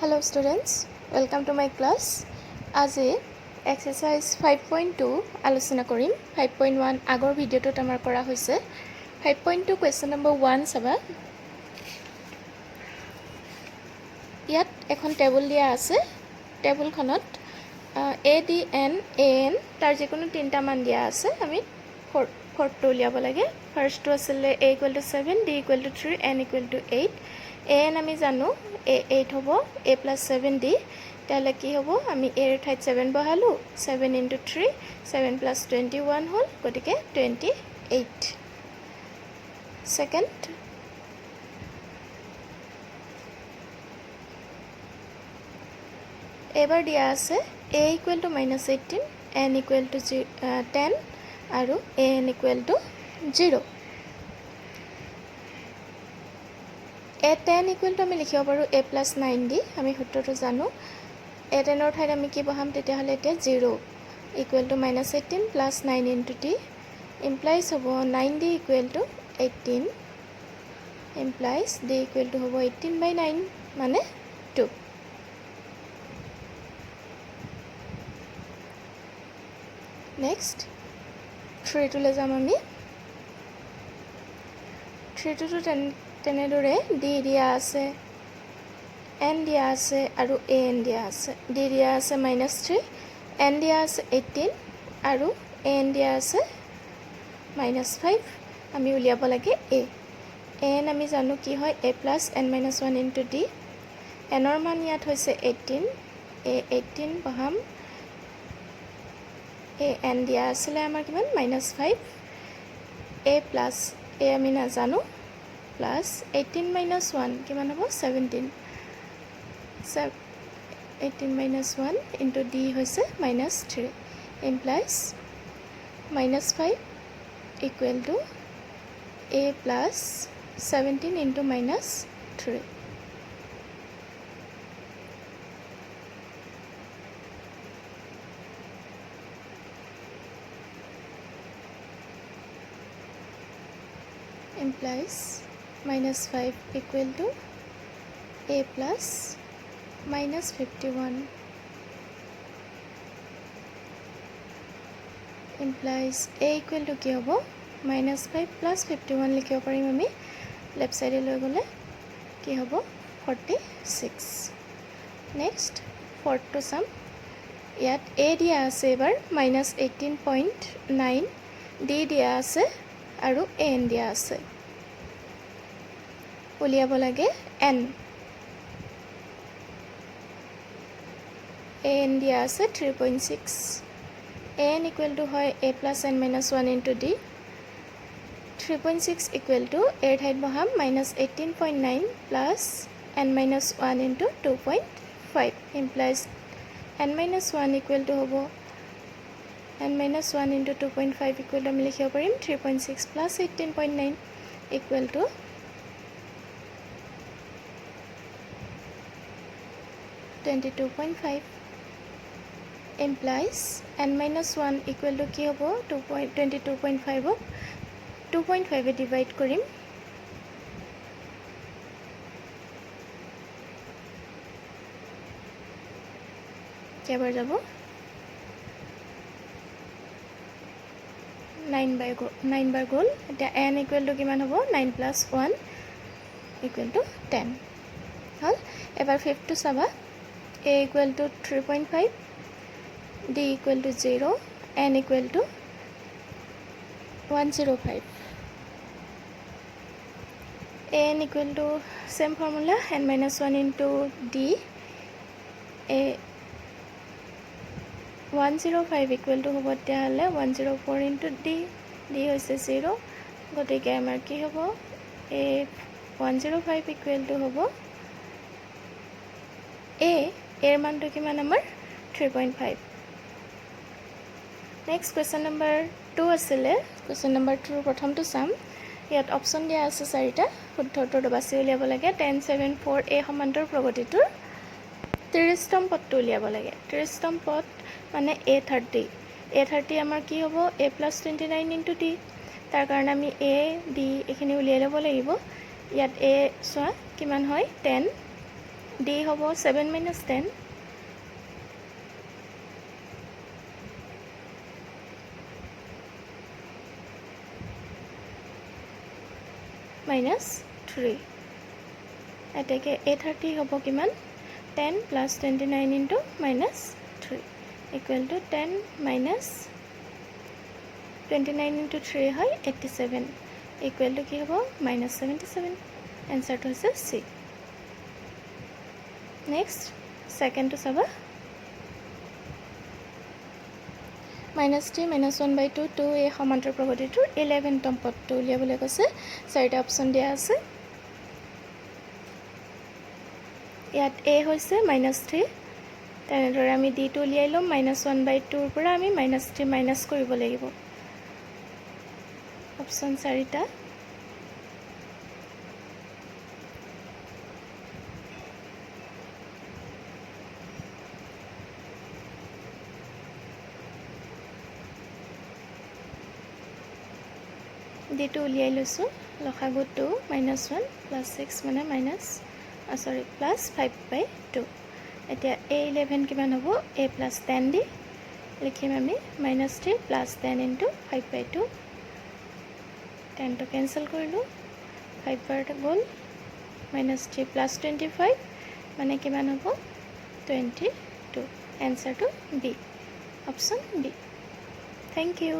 Hello students, welcome to my class. আজি exercise 5.2 আলোচনা কৰিম. 5.1 আগৰ ভিডিঅ'টোত আমাৰ কৰা হৈছে. 5.2 question number 1 চাবা. ইয়াত এখন টেবুল দিয়া আছে. টেবুলখনত a d n a n তাৰ যিকোনো তিনিটা মান দিয়া আছে. আমি ফৰ্থটো উলিয়াব লাগে. ফাৰ্ষ্টটো আছিলে a = 7, d = 3, n = 8. an আমি জানো a 8 হ'ব, a + 7d তাহলে কি হ'ব, আমি a এর ঠাইত 7 বহালো, 7 * 3 7 + 21 হল, গতিকে 28. সেকেন্ড এবাৰ দিয়া আছে a = -18, n = 10 আৰু an = 0. a10 = আমি লিখিব পাৰো a + 9d. আমি সূত্ৰটো জানো. a10 ৰ ঠাইত আমি কি বহাম, তেতিয়াহ'লে এতিয়া 0 = -18 + 9 * d implies হ'ব 9d = 18 implies d = হ'ব 18/9 মানে 2. নেক্সট 3 টোলৈ যাম আমি. 3 টো তেনেদৰে d দিয়া আছে, n দিয়া আছে আৰু an দিয়া আছে. d দিয়া আছে -3, n দিয়া আছে 18 আৰু an দিয়া আছে -5. আমি উলিয়াব লাগে a. an আমি জানো কি হয়, a + n - 1 * d. n ৰ মান ইয়াত হৈছে 18, a 18 বহাম. an দিয়া আছিলে আমাৰ কিমান, -5. a আমি নাজানো, প্লাস 18 - 1 কিমান হ'ব, 17. 18 - 1 * d হৈছে -3 implies -5 = a + 17 * -3. implies -5 = a + -51 implies a = কি হ'ব, -5 + 51 লিখিব পাৰিম আমি. লেফ্ট সাইডে লৈ গ'লে কি হ'ব, 46. নেক্সট ফৰ্থটো চাম. ইয়াত a দিয়া আছে এবাৰ -18.9, d দিয়া আছে আৰু an দিয়া আছে. উলিয়াব লাগে n. an দিয়া আছে 3.6. an = হয় a + n - 1 * d. 3.6 = a ঠাইত বহাম -18.9 + n - 1 * 2.5 implies n - 1 = হ'ব n - 1 * 2.5 = আমি লিখিব পাৰিম 3.6 + 18.9 = 22.5 implies n - 1 = কি হ'ব, 22.5 2.5 ডিভাইড কৰিম. কেইবাৰ যাব, 9 বাৰ গ'ল. এতিয়া n = কিমান হ'ব, 9 + 1 = 10 হ'ল. এবাৰ ফিফ্থটো চাবা. a = 3.5, d = 0, n = 105. an = same formula, n - 1 * d. a 105 = হ'ব তেতিয়াহ'লে 104 * d. d হৈছে 0, গতিকে আমাৰ কি হ'ব, a 105 = হ'ব a এৰ মানটো কিমান আমাৰ 3.5. নেক্সট কুৱেশ্যন নম্বৰ 2 আছিলে. কুৱেশ্যন নম্বৰ 2 প্ৰথমটো চাম. ইয়াত অপশ্যন দিয়া আছে 4টা. শুদ্ধ উত্তৰটো বাছি উলিয়াব লাগে. 10, 7, 4 এই সমান্তৰ প্ৰগতিটোৰ 30তম পদটো উলিয়াব লাগে. 30তম পদ মানে a30. a30 আমাৰ কি হ'ব, a + 29 * d. তাৰ কাৰণে আমি a d এইখিনি উলিয়াই ল'ব লাগিব. ইয়াত a চোৱা কিমান হয়, 10 ডি হ'ব 7 minus 10 minus 3 এতেকে A30 হ'ব কিমান 10 plus 29 into minus 3 equal to 10 minus 29 into 3 হয় 87 equal to কি হ'ব minus 77 answer to হৈছে C next second to চাবা minus 3 minus 1 by 2 2 এই সমান্তর প্ৰগতিটোৰ 11তম পদটো উলিয়াবলৈ কৈছে চাৰিটা অপচন দিয়া আছে ইয়াত a হৈছে -3 তেনেদৰে আমি d টো উলিয়াই লম -1 by 2 ৰ পৰা আমি -3 মাইনাস কৰিব লাগিব অপচন চাৰিটা d টো উলিয়াই লৈছো লসাগু 2 -1 plus 6 মানে plus 5 by 2 এতিয়া a11 কিমান হ'ব a plus 10 দি লিখিম আমি -3 plus 10 into 5 by 2 10 to cancel কৰিলো 5 বাৰ গ'ল -3 plus 25 মানে কিমান হ'ব 22 answer to B option B thank you